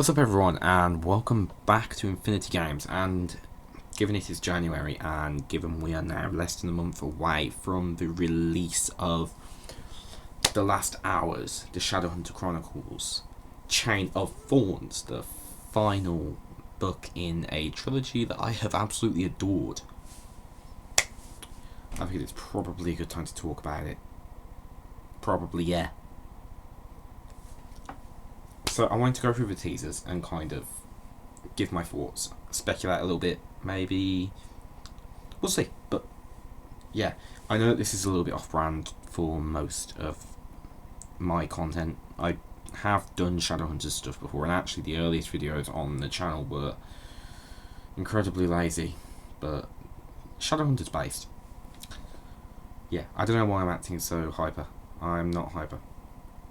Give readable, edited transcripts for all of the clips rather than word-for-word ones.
What's up everyone, and welcome back to Infinity Games. And given it is January, and given we are now less than a month away from the release of The Last Hours, the Shadowhunter Chronicles Chain of Thorns, the final book in a trilogy that I have absolutely adored, I think it's probably a good time to talk about it. Probably, yeah. So I wanted to go through the teasers and kind of give my thoughts, speculate a little bit, maybe. We'll see. But yeah, I know that this is a little bit off-brand for most of my content. I have done Shadowhunters stuff before, and actually the earliest videos on the channel were incredibly lazy, but Shadowhunters based. Yeah, I don't know why I'm acting so hyper. I'm not hyper.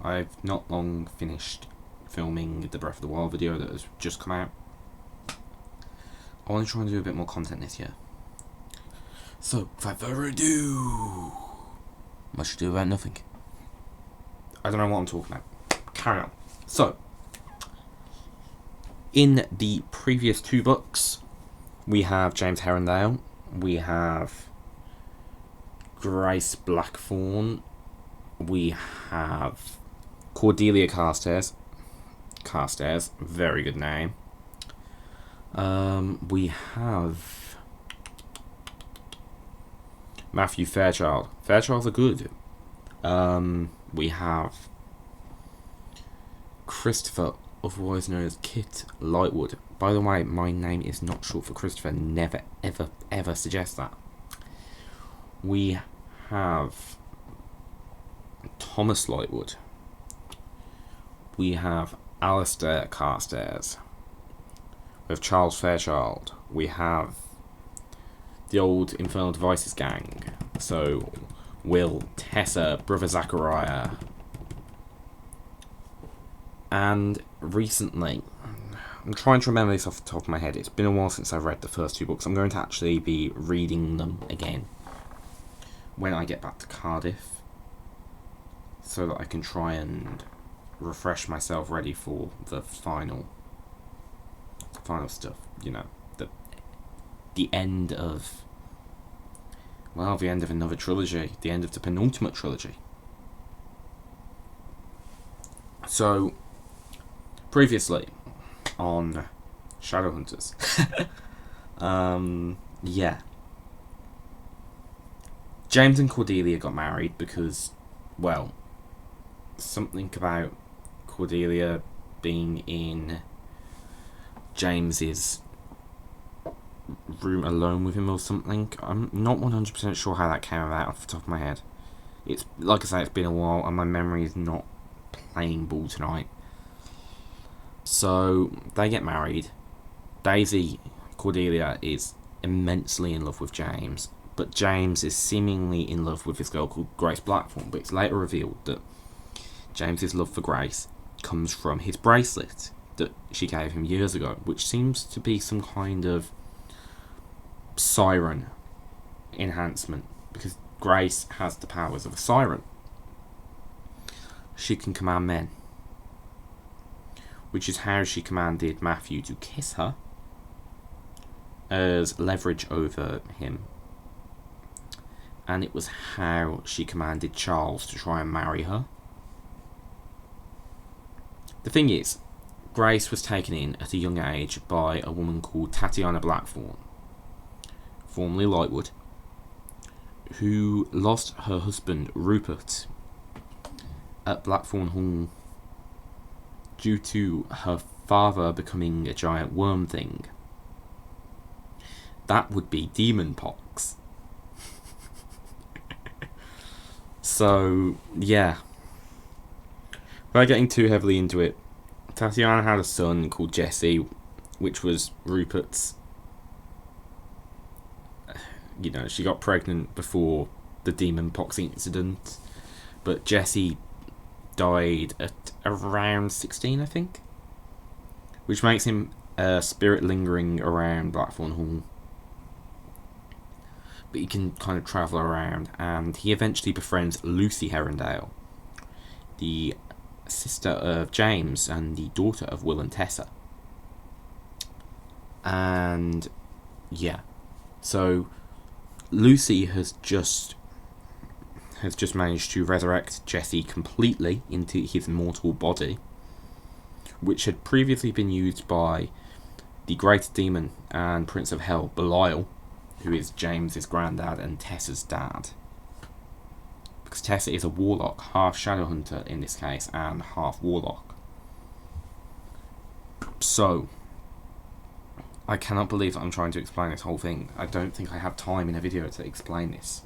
I've not long finished filming the Breath of the Wild video that has just come out. I want to try and do a bit more content this year. So, without further ado, much ado about nothing. I don't know what I'm talking about. Carry on. So, in the previous two books, we have James Herondale, we have Grace Blackthorn, we have Cordelia Carstairs, very good name. We have Matthew Fairchild. Fairchilds are good. We have Christopher, otherwise known as Kit Lightwood. By the way, my name is not short for Christopher. Never, ever, ever suggest that. We have Thomas Lightwood. We have Alistair Carstairs. We have Charles Fairchild. We have the old Infernal Devices gang. So, Will, Tessa, Brother Zachariah. And recently, I'm trying to remember this off the top of my head. It's been a while since I've read the first two books. I'm going to actually be reading them again when I get back to Cardiff, so that I can try and refresh myself ready for the final stuff, you know, the end of, well, the end of another trilogy, the end of the penultimate trilogy. So, previously on Shadowhunters, yeah, James and Cordelia got married because, well, something about Cordelia being in James's room alone with him or something. I'm not 100% sure how that came about off the top of my head. It's, like I say, it's been a while and my memory is not playing ball tonight. So they get married. Daisy, Cordelia, is immensely in love with James, but James is seemingly in love with this girl called Grace Blackthorn. But it's later revealed that James's love for Grace comes from his bracelet that she gave him years ago, which seems to be some kind of siren enhancement, because Grace has the powers of a siren. She can command men, which is how she commanded Matthew to kiss her as leverage over him, and it was how she commanded Charles to try and marry her. The thing is, Grace was taken in at a young age by a woman called Tatiana Blackthorn, formerly Lightwood, who lost her husband Rupert at Blackthorn Hall due to her father becoming a giant worm thing. That would be demon pox. So, yeah. Without getting too heavily into it, Tatiana had a son called Jesse, which was Rupert's. You know, she got pregnant before the demon pox incident, but Jesse died at around 16, I think, which makes him a spirit lingering around Blackthorn Hall. But he can kind of travel around, and he eventually befriends Lucy Herondale, the sister of James and the daughter of Will and Tessa. And yeah, so Lucy has just managed to resurrect Jesse completely into his mortal body, which had previously been used by the Great Demon and Prince of Hell, Belial, who is James's granddad and Tessa's dad. Because Tessa is a warlock, half Shadowhunter in this case, and half warlock. So, I cannot believe that I'm trying to explain this whole thing. I don't think I have time in a video to explain this.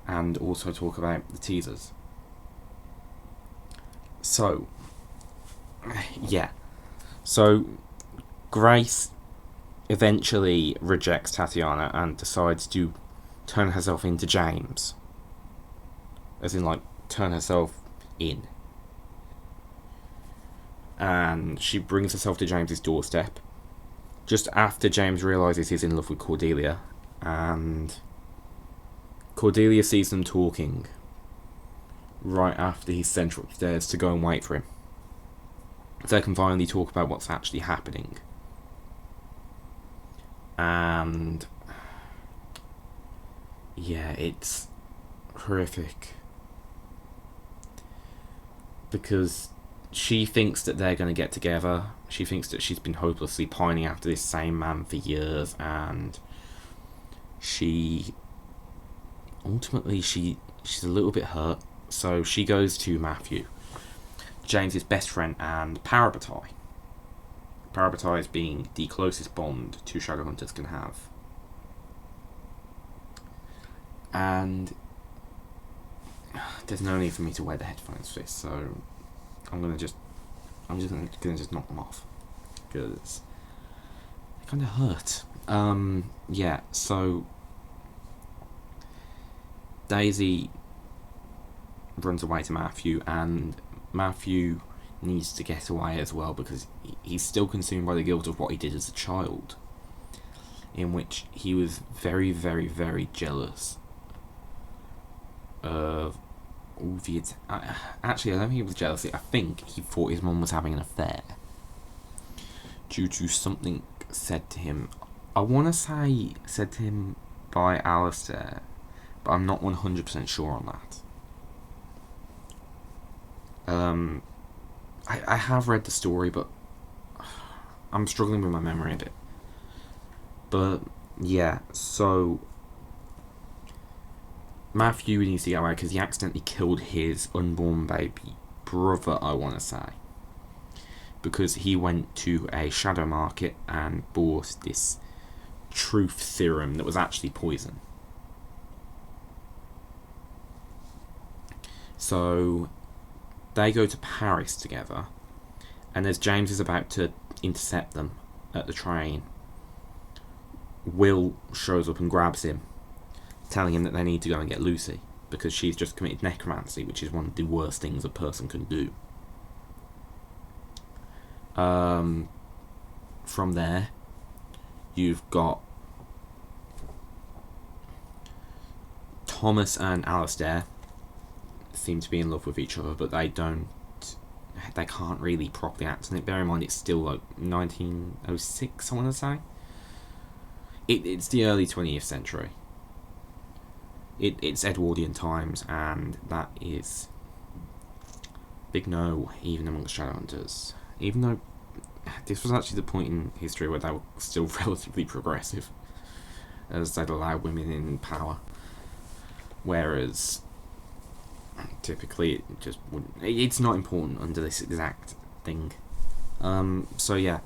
And also talk about the teasers. So, yeah. So, Grace eventually rejects Tatiana and decides to turn herself into James. As in, like, turn herself in. And she brings herself to James's doorstep just after James realises he's in love with Cordelia, and Cordelia sees them talking right after he's sent her upstairs to go and wait for him, so they can finally talk about what's actually happening. And yeah, it's horrific because she thinks that they're going to get together. She thinks that she's been hopelessly pining after this same man for years, and she's a little bit hurt. So she goes to Matthew, James's best friend and Parabatai. Parabatai being the closest bond two Shadowhunters can have. And there's no need for me to wear the headphones for this, so I'm just gonna knock them off because they kind of hurt. Yeah. So Daisy runs away to Matthew, and Matthew needs to get away as well because he's still consumed by the guilt of what he did as a child, in which he was very, very, very jealous of all the... Actually, I don't think it was jealousy. I think he thought his mum was having an affair due to something said to him. I want to say said to him by Alistair, but I'm not 100% sure on that. I have read the story, but I'm struggling with my memory a bit. But yeah, so Matthew needs to get away because he accidentally killed his unborn baby brother, I want to say, because he went to a shadow market and bought this truth serum that was actually poison. So they go to Paris together, and as James is about to intercept them at the train, Will shows up and grabs him, telling him that they need to go and get Lucy because she's just committed necromancy, which is one of the worst things a person can do. From there, you've got Thomas and Alistair seem to be in love with each other, but they can't really properly act on it. Bear in mind, it's still like 1906, I want to say. It's the early 20th century. It's Edwardian times, and that is big no, even amongst Shadowhunters. Even though this was actually the point in history where they were still relatively progressive, as they'd allow women in power. Whereas typically it just wouldn't. It's not important under this exact thing. So yeah,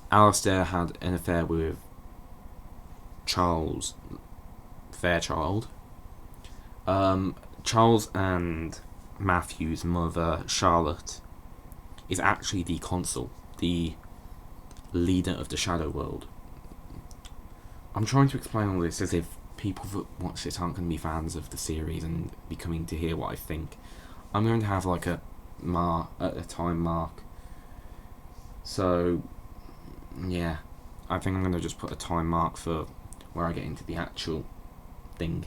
Alistair had an affair with Charles Fairchild. Charles and Matthew's mother, Charlotte, is actually the consul, the leader of the Shadow World. I'm trying to explain all this as if people that watch this aren't going to be fans of the series and be coming to hear what I think. I'm going to have like a time mark. So yeah, I think I'm going to just put a time mark for where I get into the actual thing.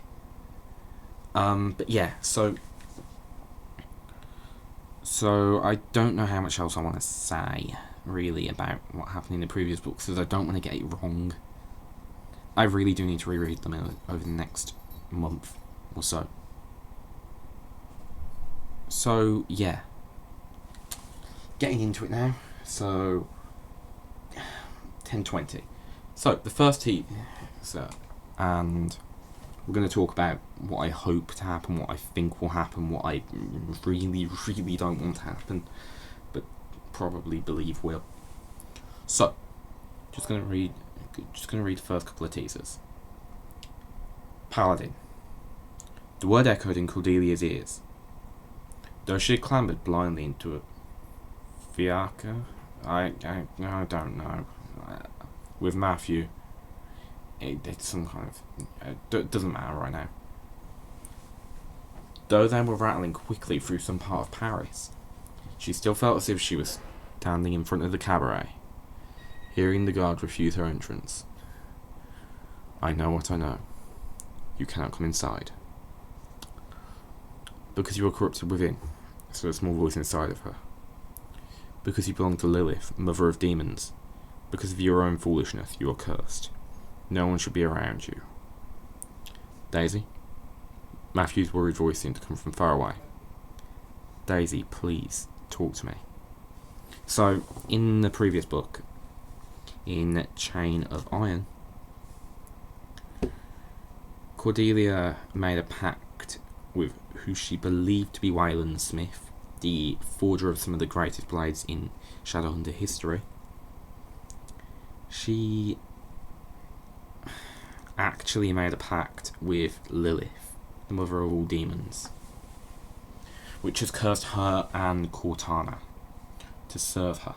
But yeah, so So I don't know how much else I want to say, really, about what happened in the previous books, because I don't want to get it wrong. I really do need to reread them over the next month or so. So, yeah. Getting into it now. So, 10:20. So, the first teaser, and we're going to talk about what I hope to happen, what I think will happen, what I really, really don't want to happen, but probably believe will. So, just going to read the first couple of teasers. Paladin. The word echoed in Cordelia's ears. Though she had clambered blindly into a fiacre, I don't know. With Matthew, it's some kind of... It doesn't matter right now. Though they were rattling quickly through some part of Paris, she still felt as if she was standing in front of the cabaret, hearing the guard refuse her entrance. I know what I know. You cannot come inside. Because you are corrupted within, said a small voice inside of her. Because you belong to Lilith, mother of demons. Because of your own foolishness, you are cursed. No one should be around you. Daisy? Matthew's worried voice seemed to come from far away. Daisy, please, talk to me. So, in the previous book, in Chain of Iron, Cordelia made a pact with who she believed to be Wayland Smith, the forger of some of the greatest blades in Shadowhunter history. She actually made a pact with Lilith, the mother of all demons, which has cursed her and Cortana to serve her,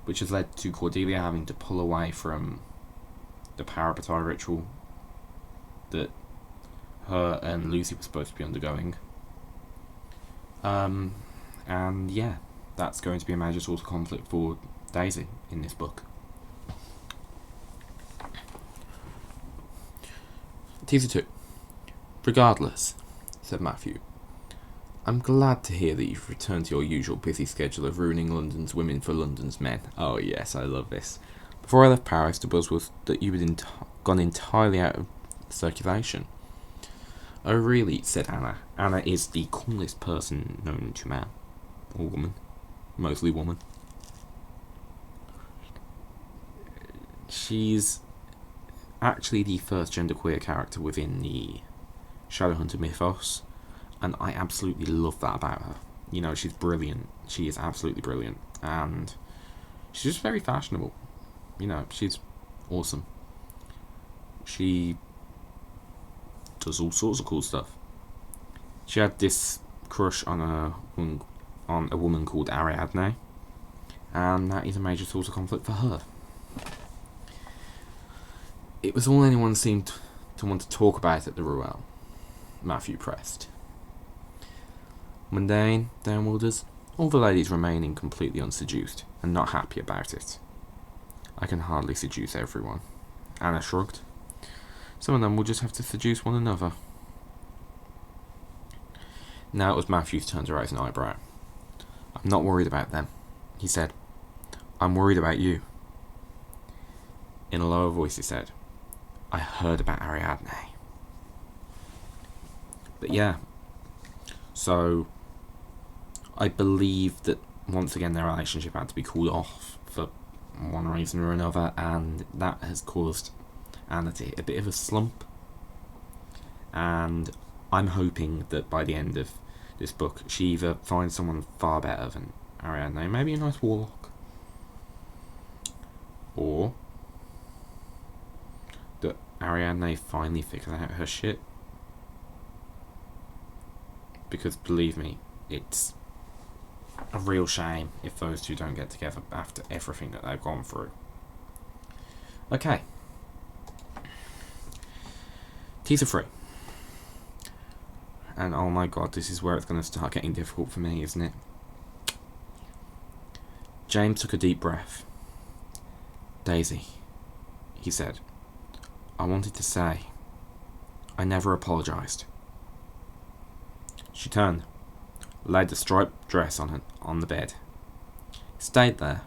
which has led to Cordelia having to pull away from the Parabatai ritual that her and Lucy were supposed to be undergoing. And yeah, that's going to be a major source of conflict for Daisy in this book. Teaser 2. Regardless, said Matthew, I'm glad to hear that you've returned to your usual busy schedule of ruining London's women for London's men. Oh yes, I love this. Before I left Paris, the buzz was that you had gone entirely out of circulation. Oh really, said Anna. Anna is the coolest person known to man. Or woman. Mostly woman. She's actually the first genderqueer character within the Shadowhunter mythos, and I absolutely love that about her. You know, she's brilliant. She is absolutely brilliant. And she's just very fashionable. You know, she's awesome. She does all sorts of cool stuff. She had this crush on a woman called Ariadne, and that is a major source of conflict for her. It was all anyone seemed to want to talk about at the Ruel, Matthew pressed. Mundane, Downwilders, all the ladies remaining completely unseduced, and not happy about it. I can hardly seduce everyone. Anna shrugged. Some of them will just have to seduce one another. Now it was Matthew's turn to raise an eyebrow. I'm not worried about them, he said. I'm worried about you. In a lower voice he said, I heard about Ariadne. But yeah, so I believe that once again their relationship had to be called off for one reason or another, and that has caused Anna to hit a bit of a slump. And I'm hoping that by the end of this book she either finds someone far better than Ariadne, maybe a nice warlock, or that Ariadne finally figures out her shit. Because believe me, it's a real shame if those two don't get together after everything that they've gone through. Okay. Teaser 3. And oh my god, this is where it's going to start getting difficult for me, isn't it? James took a deep breath. Daisy, he said, I wanted to say, I never apologised. She turned. laid the striped dress on the bed. It stayed there,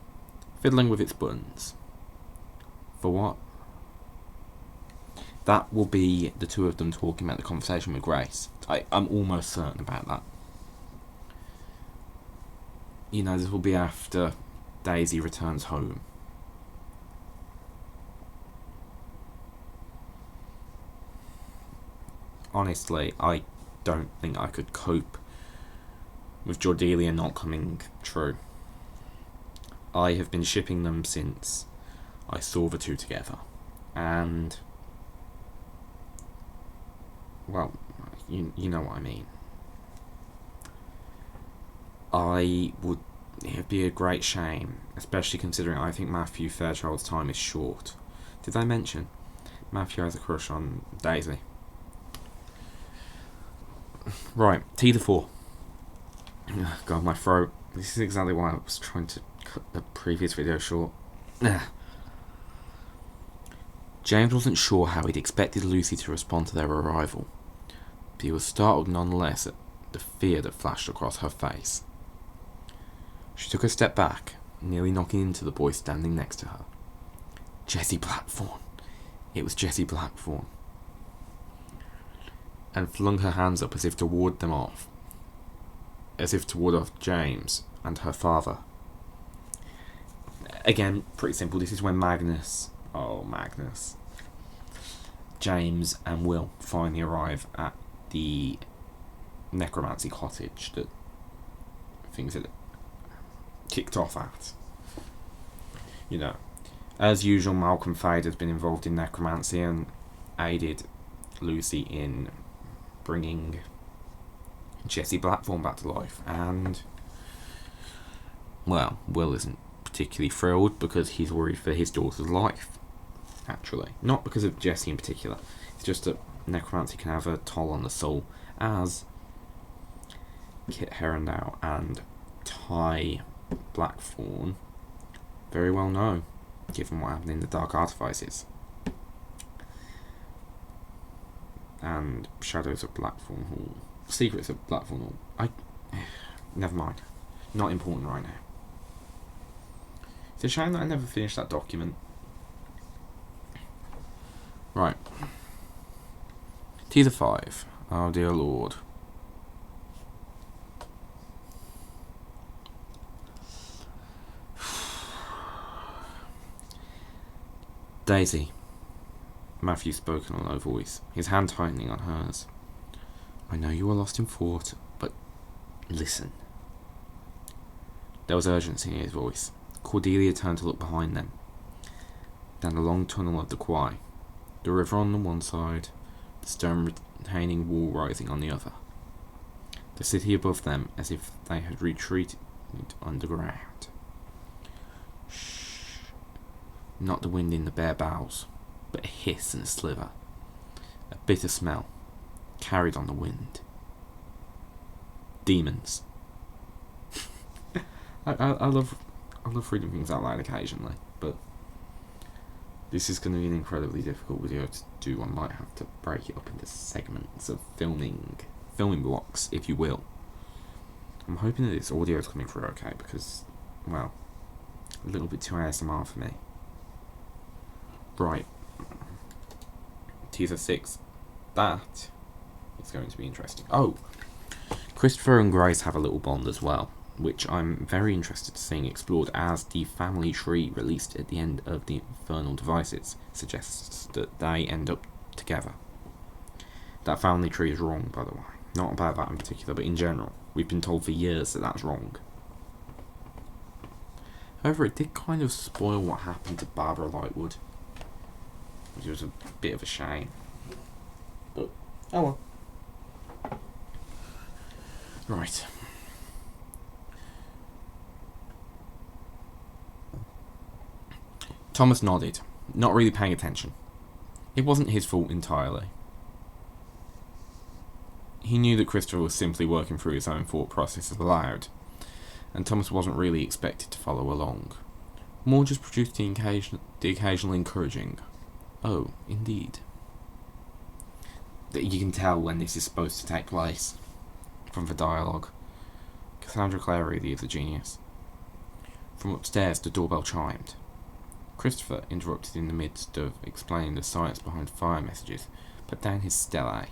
fiddling with its buttons. For what? That will be the two of them talking about the conversation with Grace. I'm almost certain about that. You know, this will be after Daisy returns home. Honestly, I don't think I could cope with Cordelia not coming true. I have been shipping them since I saw the two together. And, well, you know what I mean. It'd be a great shame, especially considering I think Matthew Fairchild's time is short. Did I mention Matthew has a crush on Daisy? Right, teaser 4. God, my throat. This is exactly why I was trying to cut the previous video short. James wasn't sure how he'd expected Lucy to respond to their arrival, but he was startled nonetheless at the fear that flashed across her face. She took a step back, nearly knocking into the boy standing next to her. Jesse Blackthorne. It was Jesse Blackthorne. And flung her hands up as if to ward them off. As if to ward off James and her father. Again, pretty simple. This is when Magnus, James and Will finally arrive at the necromancy cottage that things had kicked off at. You know, as usual, Malcolm Fade has been involved in necromancy and aided Lucy in bringing Jesse Blackthorne back to life. And, well, Will isn't particularly thrilled because he's worried for his daughter's life, actually. Not because of Jesse in particular. It's just that necromancy can have a toll on the soul, as Kit Harendow and Ty Blackthorne very well know, given what happened in the Dark Artifices and Shadows of Blackthorne Hall, Secrets of Blackthorne Hall. Never mind. Not important right now. It's a shame that I never finished that document. Right. Teaser 5. Oh dear Lord. Daisy. Matthew spoke in a low voice, his hand tightening on hers. I know you are lost in thought, but listen. There was urgency in his voice. Cordelia turned to look behind them, down the long tunnel of the quay, the river on the one side, the stone retaining wall rising on the other. The city above them as if they had retreated underground. Shh. Not the wind in the bare boughs, but a hiss and a sliver. A bitter smell, carried on the wind. Demons. I love reading things out loud occasionally, but this is going to be an incredibly difficult video to do. I might have to break it up into segments of filming blocks, if you will. I'm hoping that this audio is coming through okay, because, well, a little bit too ASMR for me. Right. Teaser 6. That is going to be interesting. Oh, Christopher and Grace have a little bond as well, which I'm very interested to seeing explored, as the family tree released at the end of the Infernal Devices suggests that they end up together. That family tree is wrong, by the way. Not about that in particular, but in general. We've been told for years that that's wrong. However, it did kind of spoil what happened to Barbara Lightwood, which was a bit of a shame. But, oh well. Right. Thomas nodded, not really paying attention. It wasn't his fault entirely. He knew that Christopher was simply working through his own thought processes aloud, and Thomas wasn't really expected to follow along. More just produced the occasional encouraging, "Oh, indeed." That you can tell when this is supposed to take place from the dialogue. Cassandra Clary, the other genius. From upstairs, the doorbell chimed. Christopher, interrupted in the midst of explaining the science behind fire messages, put down his stele,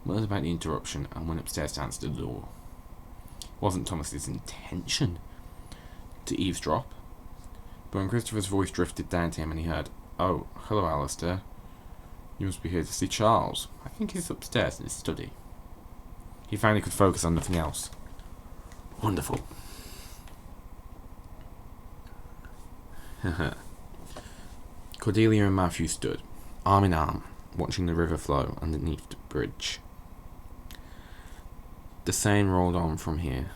muttered about the interruption, and went upstairs to answer the door. It wasn't Thomas's intention to eavesdrop, but when Christopher's voice drifted down to him and he heard, "Oh, hello, Alistair. You must be here to see Charles. I think he's upstairs in his study." He found he could focus on nothing else. Wonderful. Cordelia and Matthew stood, arm in arm, watching the river flow underneath the bridge. The Seine rolled on from here,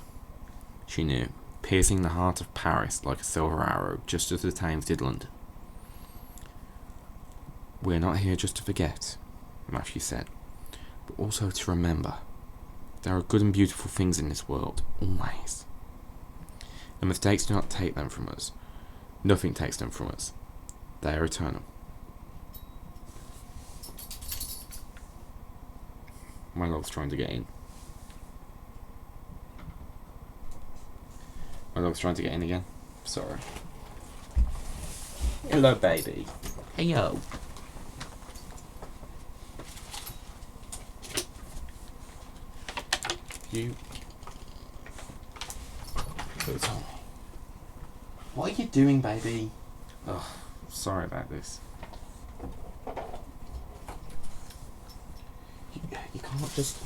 she knew, piercing the heart of Paris like a silver arrow, just as the Thames did London. "We're not here just to forget," Matthew said, "but also to remember. There are good and beautiful things in this world, always. And mistakes do not take them from us. Nothing takes them from us. They are eternal." My dog's trying to get in. My dog's trying to get in again. Sorry. Hello, baby. Hey, yo. You. What are you doing, baby? Oh, sorry about this. You can't just...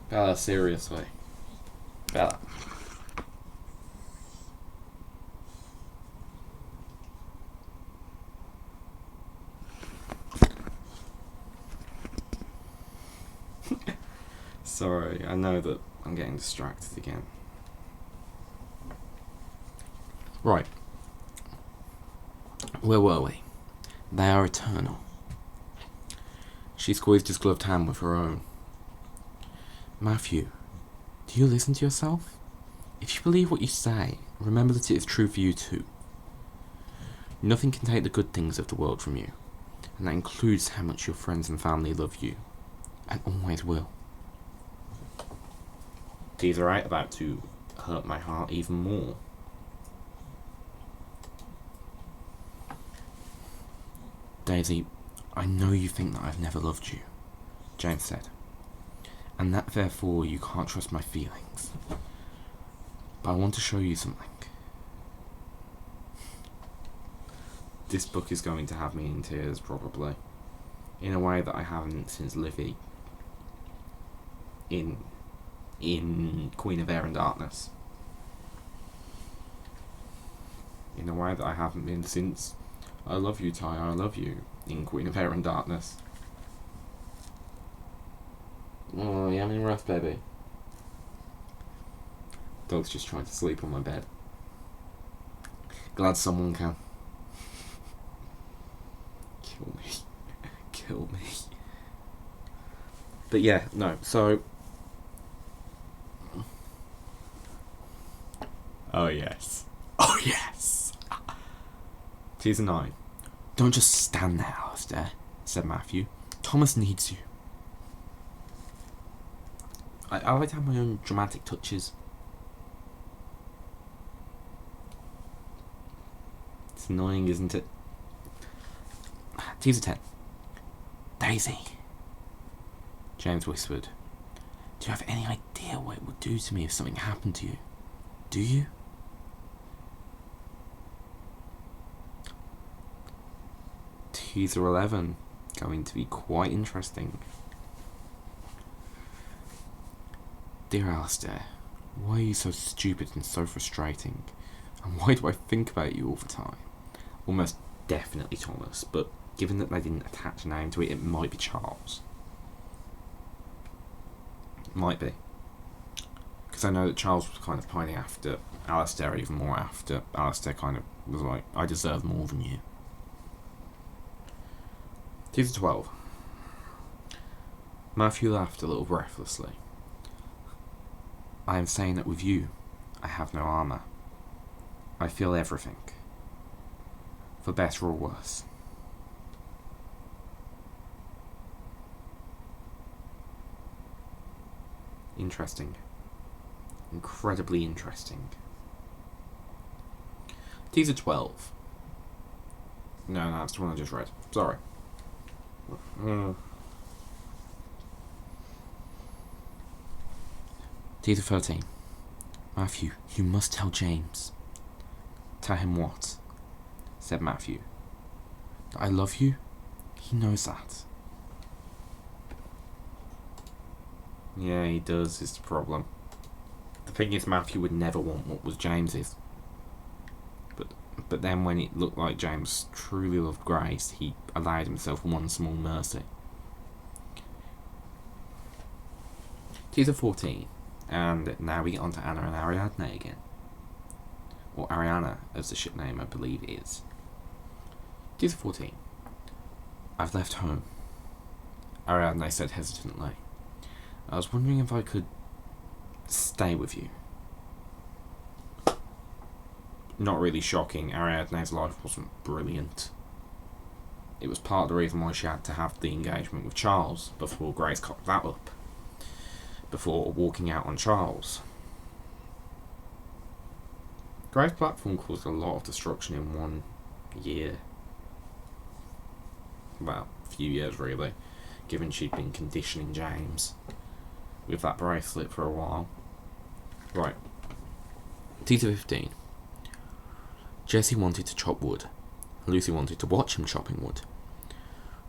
Bella, seriously. Bella. Sorry, I know that I'm getting distracted again. Right. Where were we? They are eternal. She squeezed his gloved hand with her own. "Matthew, do you listen to yourself? If you believe what you say, remember that it is true for you too. Nothing can take the good things of the world from you, and that includes how much your friends and family love you, and always will." These are about to hurt my heart even more. "Daisy, I know you think that I've never loved you," James said, "and that therefore you can't trust my feelings. But I want to show you something. This book is going to have me in tears, probably, in a way that I haven't since Livy in Queen of Air and Darkness. In a way that I haven't been since I Love You, Ty, I Love You in Queen of Air and Darkness." Oh, you having a rough, baby? Dog's just trying to sleep on my bed. Glad someone can. Kill me. Kill me. But yeah, no, so... Oh yes. Oh yes! Teaser 9. "Don't just stand there, Alistair," said Matthew. "Thomas needs you." I like to have my own dramatic touches. It's annoying, isn't it? Teaser 10. "Daisy," James whispered. "Do you have any idea what it would do to me if something happened to you? Do you?" Teaser 11. Going to be quite interesting. "Dear Alistair, why are you so stupid and so frustrating? And why do I think about you all the time?" Almost definitely Thomas, but given that they didn't attach a name to it, it might be Charles. Might be. Because I know that Charles was kind of pining after Alistair even more after Alistair kind of was like, "I deserve more than you." Teaser 12. Matthew laughed a little breathlessly. "I am saying that with you, I have no armour. I feel everything. For better or worse." Interesting. Incredibly interesting. Teaser 12. No, that's the one I just read. Sorry. Teaser 13. Matthew, you must tell James. Tell him what? Said Matthew. That I love you? He knows that. Yeah, he does, is the problem. The thing is, Matthew would never want what was James's. But then when it looked like James truly loved Grace, he allowed himself one small mercy. Teaser 14. And now we get on to Anna and Ariadne again. Or Ariana, as the ship name I believe is. Teaser 14. I've left home, Ariadne said hesitantly. I was wondering if I could stay with you. Not really shocking, Ariadne's life wasn't brilliant. It was part of the reason why she had to have the engagement with Charles before Grace cocked that up. Before walking out on Charles. Grace's platform caused a lot of destruction in 1 year. Well, a few years really, given she'd been conditioning James with that bracelet for a while. Right. Teaser 15. Jesse wanted to chop wood. Lucy wanted to watch him chopping wood.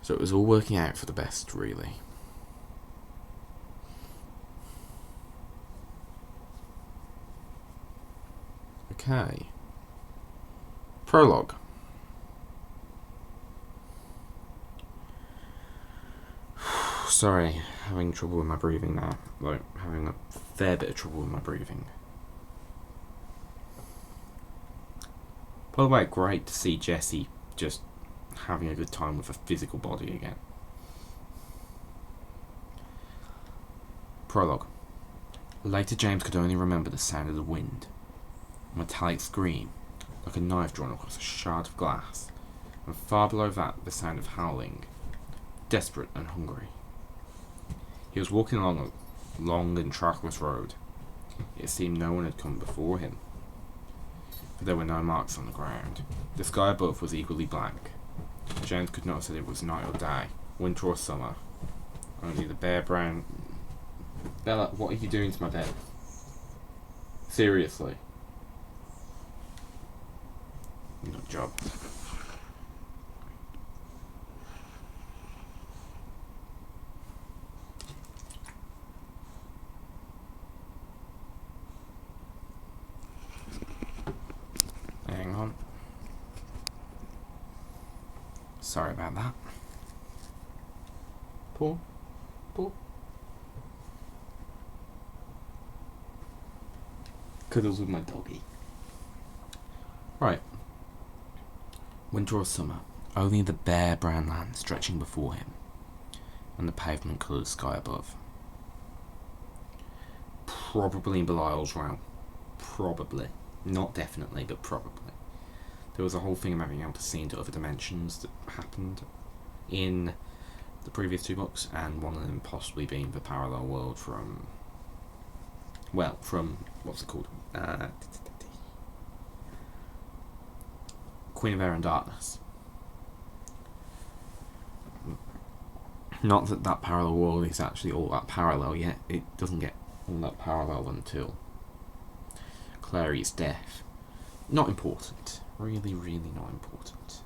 So it was all working out for the best, really. Okay. Prologue. Sorry, having trouble with my breathing now. Like, having a fair bit of trouble with my breathing. By the way, great to see Jesse just having a good time with a physical body again. Prologue. Later, James could only remember the sound of the wind. A metallic scream, like a knife drawn across a shard of glass, and far below that, the sound of howling, desperate and hungry. He was walking along a long and trackless road. It seemed no one had come before him, for there were no marks on the ground. The sky above was equally blank. James could not have said it was night or day, winter or summer. Only the bare brown... Bella, what are you doing to my bed? Seriously. Good job. Hang on. Sorry about that. Pull. Cuddles with my doggy. Right. Winter or summer, only the bare brown land stretching before him, and the pavement-coloured sky above. Probably in Belial's realm. Probably. Not definitely, but probably. There was a whole thing about being able to see into other dimensions that happened in the previous 2 books, and one of them possibly being the parallel world from... Well, from... what's it called? Queen of Air and Darkness. Not that that parallel world is actually all that parallel yet. It doesn't get all that parallel until Clary's death. Not important. Really, really not important.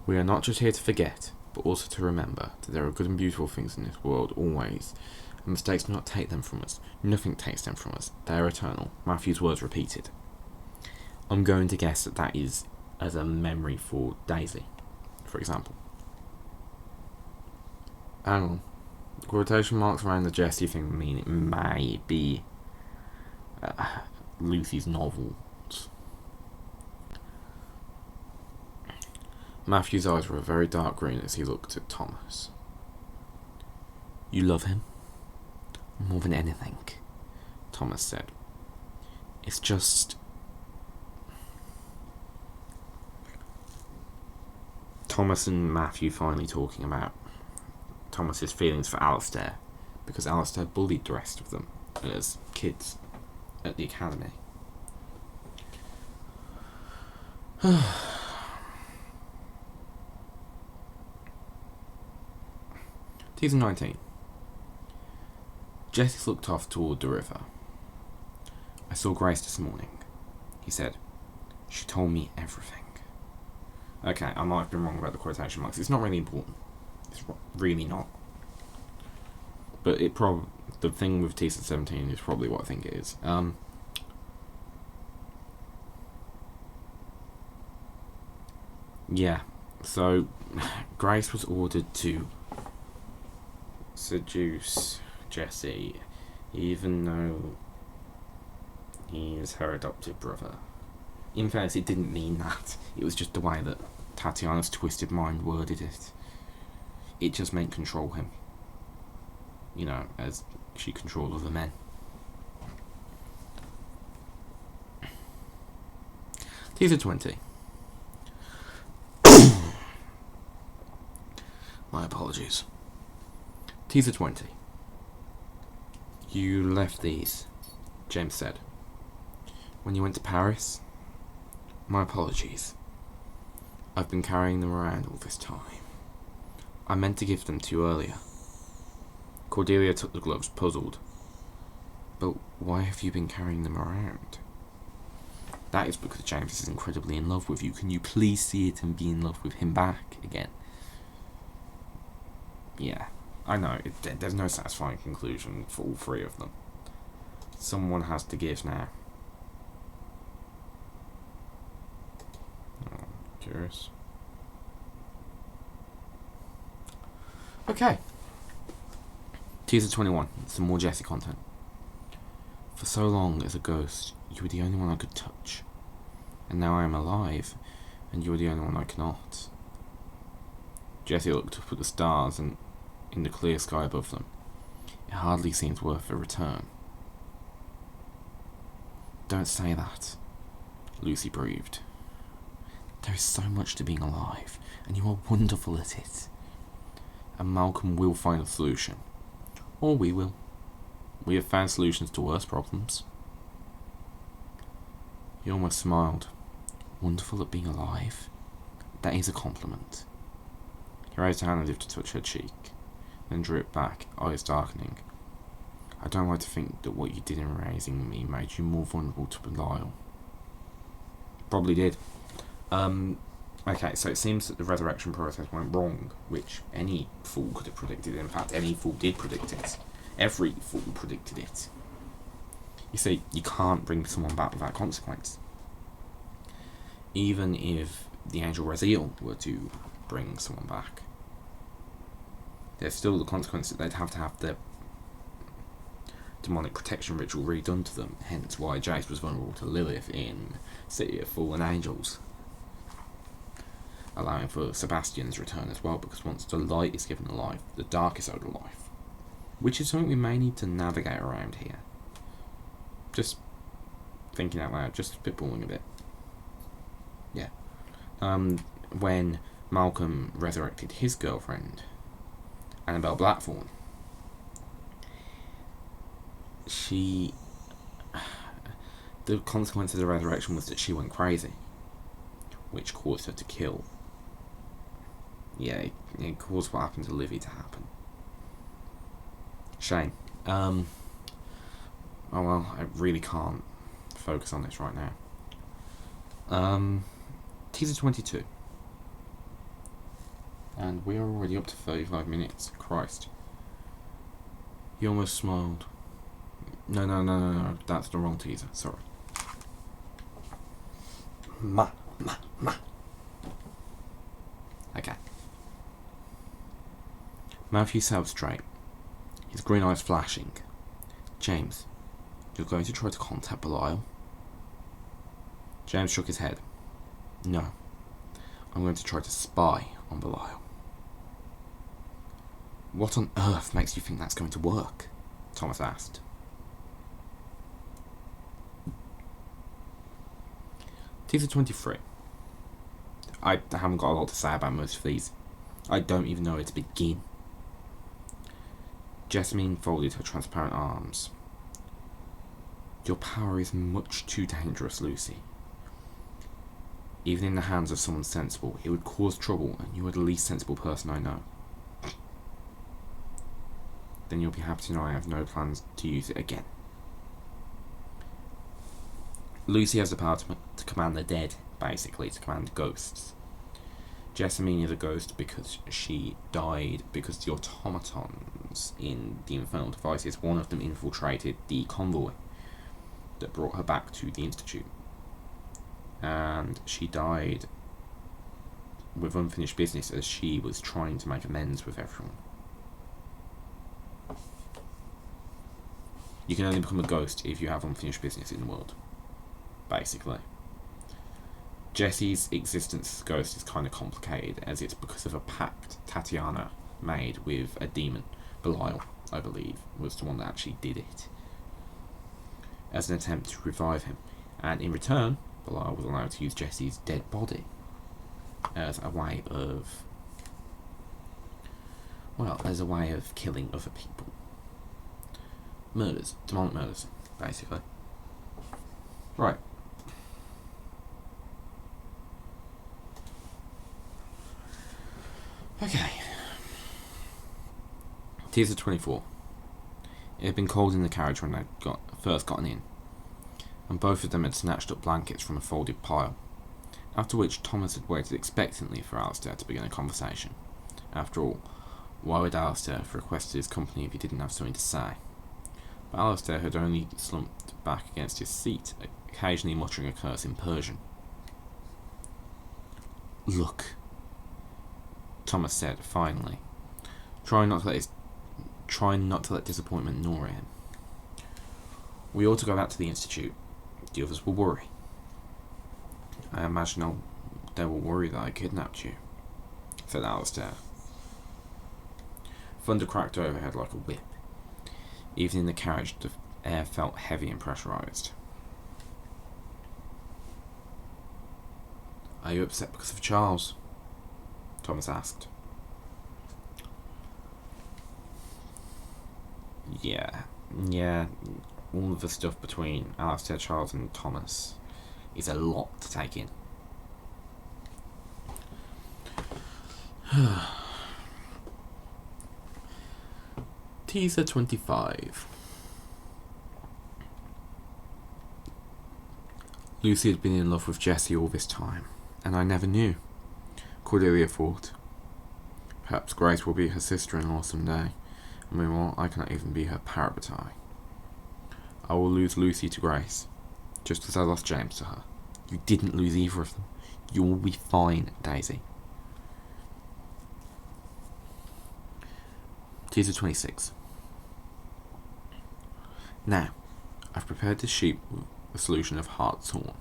We are not just here to forget, but also to remember that there are good and beautiful things in this world always, and mistakes do not take them from us. Nothing takes them from us. They are eternal. Matthew's words repeated. I'm going to guess that that is as a memory for Daisy, for example. Hang on. Quotation marks around the Jessie thing mean it may be Lucy's novels. Matthew's eyes were a very dark green as he looked at Thomas. You love him? More than anything, Thomas said. It's just... Thomas and Matthew finally talking about Thomas's feelings for Alistair, because Alistair bullied the rest of them as kids at the academy. Teaser 19. Jesse looked off toward the river. I saw Grace this morning, he said. She told me everything. Okay, I might have been wrong about the quotation marks. It's not really important. It's really not. But the thing with Teaser 17 is probably what I think it is. Yeah, so Grace was ordered to seduce Jesse, even though he is her adopted brother. In fairness, it didn't mean that. It was just the way that Tatiana's twisted mind worded it. It just meant control him. You know, as she controlled other men. Teaser 20. My apologies. Teaser 20. You left these, James said. When you went to Paris? My apologies. I've been carrying them around all this time. I meant to give them to you earlier. Cordelia took the gloves, puzzled. But why have you been carrying them around? That is because James is incredibly in love with you. Can you please see it and be in love with him back again? Yeah, I know, there's no satisfying conclusion for all three of them. Someone has to give now. Oh, curious. Okay. Teaser 21, some more Jesse content. For so long as a ghost, you were the only one I could touch. And now I am alive, and you are the only one I cannot. Jesse looked up at the stars and in the clear sky above them. It hardly seems worth a return. Don't say that, Lucy breathed. There is so much to being alive, and you are wonderful at it. And Malcolm will find a solution. Or we will. We have found solutions to worse problems. He almost smiled. Wonderful at being alive? That is a compliment. He raised a hand as if to touch her cheek, then drew it back, eyes darkening. I don't like to think that what you did in raising me made you more vulnerable to Belial. Probably did. Okay, so it seems that the resurrection process went wrong, which any fool could have predicted. In fact, any fool did predict it. Every fool predicted it. You see, you can't bring someone back without consequence. Even if the angel Raziel were to bring someone back, there's still the consequence that they'd have to have their demonic protection ritual redone to them, hence why Jace was vulnerable to Lilith in City of Fallen Angels, allowing for Sebastian's return as well, because once the light is given a life, the dark is owed a life, which is something we may need to navigate around here. Just thinking out loud, just spitballing a bit. Yeah. When Malcolm resurrected his girlfriend, Annabelle Blackthorn, the consequence of the resurrection was that she went crazy, which caused her to kill. Yeah, it caused what happened to Livy to happen. Shame. Oh well, I really can't focus on this right now. Teaser 22. And we are already up to 35 minutes. Christ. He almost smiled. No. That's the wrong teaser. Sorry. Ma. Okay. Matthew sat up straight, his green eyes flashing. James, you're going to try to contact Belial? James shook his head. No. I'm going to try to spy on Belial. What on earth makes you think that's going to work? Thomas asked. Teaser 23. I haven't got a lot to say about most of these. I don't even know where to begin. Jessamine folded her transparent arms. Your power is much too dangerous, Lucy. Even in the hands of someone sensible, it would cause trouble, and you are the least sensible person I know. Then you'll be happy to know I have no plans to use it again. Lucy has the power to command the dead, basically, to command ghosts. Jessamine is a ghost because she died because the automatons in the infernal devices, one of them infiltrated the convoy that brought her back to the Institute. And she died with unfinished business as she was trying to make amends with everyone. You can only become a ghost if you have unfinished business in the world, basically. Jesse's existence as a ghost is kind of complicated, as it's because of a pact Tatiana made with a demon. Belial, I believe, was the one that actually did it, as an attempt to revive him. And in return, Belial was allowed to use Jesse's dead body as a way of, killing other people. Murders, demonic murders, basically. Right. Okay. Teaser 24. It had been cold in the carriage when they first gotten in, and both of them had snatched up blankets from a folded pile, after which Thomas had waited expectantly for Alistair to begin a conversation. After all, why would Alistair have requested his company if he didn't have something to say? But Alistair had only slumped back against his seat, occasionally muttering a curse in Persian. Look, Thomas said, finally, trying not to let disappointment gnaw at him. We ought to go back to the Institute. The others will worry. I imagine they will worry that I kidnapped you, said Alistair. Thunder cracked overhead like a whip. Even in the carriage, the air felt heavy and pressurised. Are you upset because of Charles? Thomas asked. Yeah. All of the stuff between Alistair, Charles and Thomas is a lot to take in. Teaser 25. Lucy had been in love with Jessie all this time, and I never knew, Cordelia thought. Perhaps Grace will be her sister-in-law someday, and meanwhile I cannot even be her parabatai. I will lose Lucy to Grace, just as I lost James to her. You didn't lose either of them. You will be fine, Daisy. Teaser 26. Now, I've prepared this sheet with a solution of hartshorn,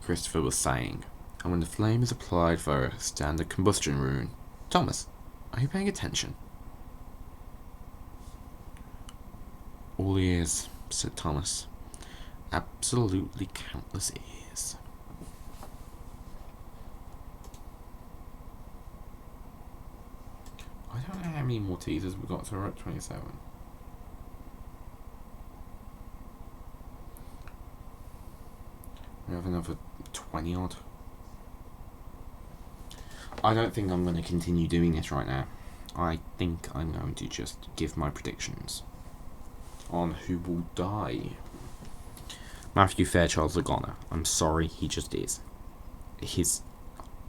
Christopher was saying, and when the flame is applied via a standard combustion rune. Thomas, are you paying attention? All ears, said Thomas. Absolutely countless ears. I don't know how many more teasers we've got, so we're at 27. We have another 20 odd. I don't think I'm going to continue doing this right now. I think I'm going to just give my predictions on who will die. Matthew Fairchild's a goner. I'm sorry, he just is. His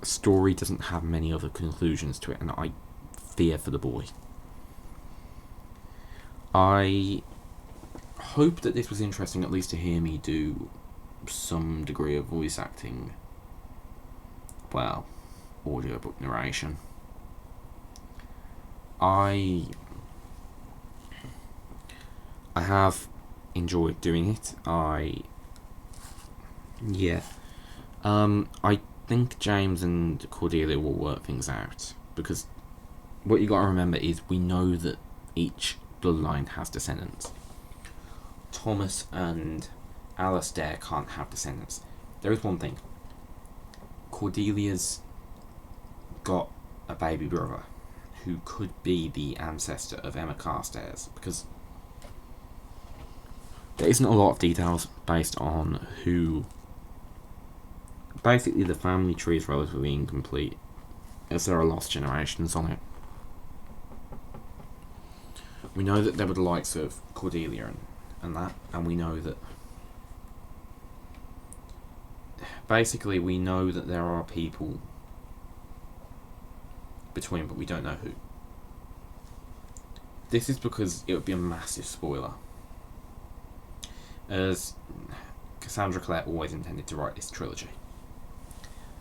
story doesn't have many other conclusions to it, and I fear for the boy. I hope that this was interesting, at least to hear me do some degree of voice acting. Well, audiobook narration. I have enjoyed doing it. I think James and Cordelia will work things out, because what you got to remember is we know that each bloodline has descendants. Thomas and Alistair can't have descendants. There is one thing. Cordelia's got a baby brother who could be the ancestor of Emma Carstairs, because there isn't a lot of details based on who. Basically, the family tree is relatively incomplete, as there are lost generations on it. We know that there were the likes of Cordelia and that, and we know that. Basically, we know that there are people between, but we don't know who. This is because it would be a massive spoiler, as Cassandra Clare always intended to write this trilogy,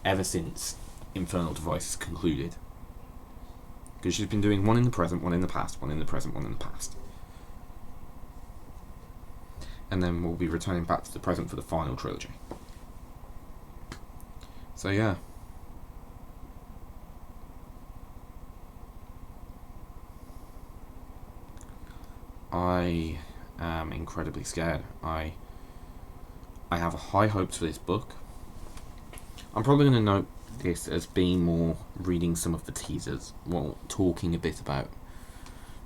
ever since Infernal Devices concluded. Because she's been doing one in the present, one in the past, one in the present, one in the past. And then we'll be returning back to the present for the final trilogy. So yeah. I am incredibly scared. I have high hopes for this book. I'm probably going to note this as being more reading some of the teasers while talking a bit about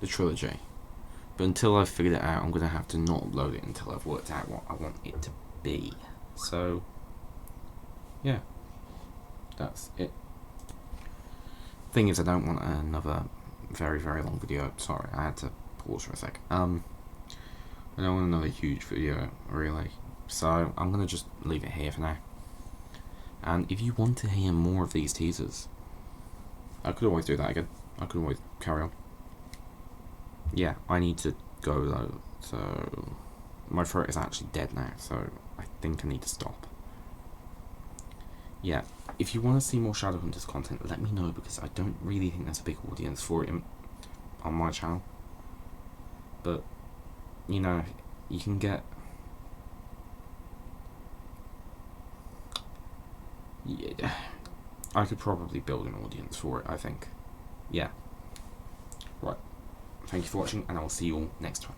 the trilogy. But until I've figured it out, I'm going to have to not upload it until I've worked out what I want it to be. So, yeah. That's it. Thing is, I don't want another very, very long video. Sorry, I had to pause for a sec. I don't want another huge video, really. So, I'm going to just leave it here for now. And if you want to hear more of these teasers, I could always do that again. I could always carry on. Yeah, I need to go though, so my throat is actually dead now, so I think I need to stop. Yeah, if you want to see more Shadowhunters content, let me know, because I don't really think there's a big audience for it on my channel. But, you know, you can get... Yeah, I could probably build an audience for it, I think. Yeah. Right. Thank you for watching, and I will see you all next time.